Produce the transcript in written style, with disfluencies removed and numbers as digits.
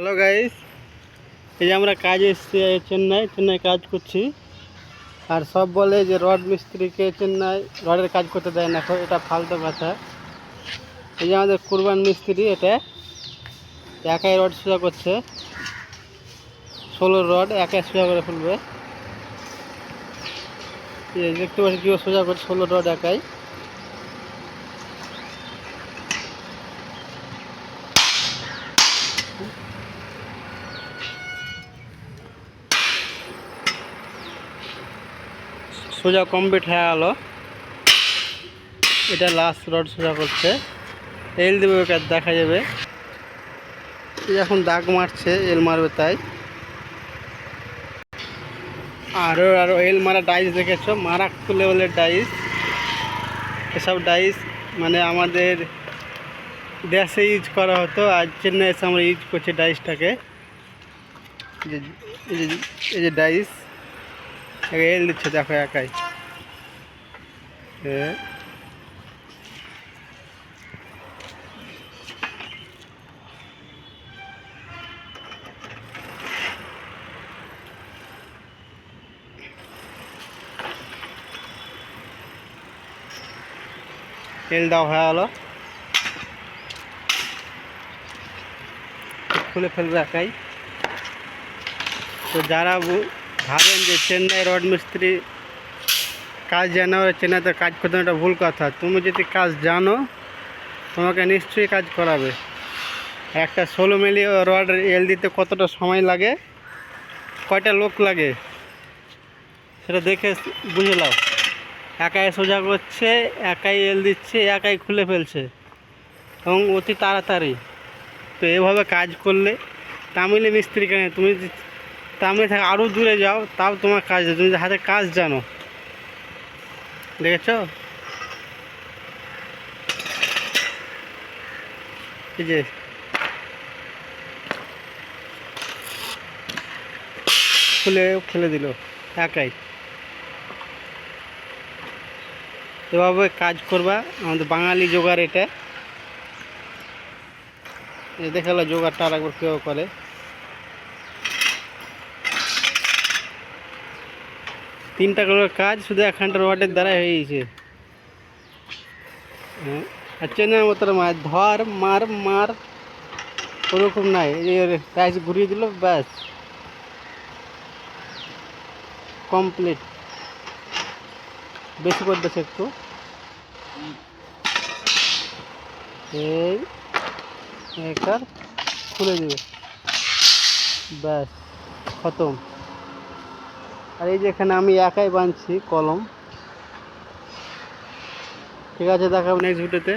Hello guys, এই যে আমরা কাজ এসেছি চেন্নাই কাজ করছি। আর সব বলে যে রড মিস্ত্রিকে চেন্নাই রডের কাজ করতে দেয় না, এটা ফালতু কথা। এই যে আমাদের কুরবান মিস্ত্রি, এটা একাই রড সোজা করছে। 16 রড একাই সোজা করে ফেলবে। এই দেখতে পাচ্ছি কেউ সোজা করছে 16 রড একাই। সোজা কমপ্লিট হয়ে গেল। এটা লাস্ট রড সোজা করছে, এল দেবে, দেখা যাবে। এখন দাগ মারছে, এল মারবে তাই। আরও এল মারা ডাইস দেখেছো, মারাত্মক লেভেলের ডাইস। এসব ডাইস মানে আমাদের দেশে ইউজ করা হতো, আর চেন্নাই এসে আমরা ইউজ করছি ডাইসটাকে। এই যে ডাইস এল দিচ্ছে, দেখো একাই। তেল দেওয়া হয়ে গেল, খুলে ফেলবে একাই। তো যারা ভাবেন যে চেন্নাই রড মিস্ত্রি কাজ জানো, চেন্নাইতে কাজ করতে এটা ভুল কথা। তুমি যদি কাজ জানো, তোমাকে নিশ্চয়ই কাজ করাবে। একটা 16 মিলি রড এল দিতে কতটা সময় লাগে, কয়টা লোক লাগে, সেটা দেখে বুঝে নাও। একাই সোজা করছে, একাই এল দিচ্ছে, একাই খুলে ফেলছে, এবং অতি তাড়াতাড়ি। তো এভাবে কাজ করলে তামিলি মিস্ত্রি কেন, তুমি তামিল থেকে আরও দূরে যাও, তাও তোমার কাজ, তুমি হাতে কাজ জানো। দেখেছ, এই যে খুলে দিল একাই। এভাবে কাজ করবা, আমাদের বাঙালি জোগাড় এটা। দেখালো জোগাড়টা আর একবার কেউ করে। তিনটা করে কাজ শুধু একখানটা রডের দ্বারা হয়ে গেছে। আর চেন্নাইয়ের মতো ধর মার মার ওরকম নাই। প্রাইস ঘুরিয়ে দিল, ব্যাস কমপ্লিট। বেশি করে দিচ্ছে একটু, এই একটা খুলে দিবে, ব্যাস খতম। আর এই যে এখানে আমি একাই বাঁধছি কলম। ঠিক আছে, দেখাবো নেক্সট ভিডিওতে।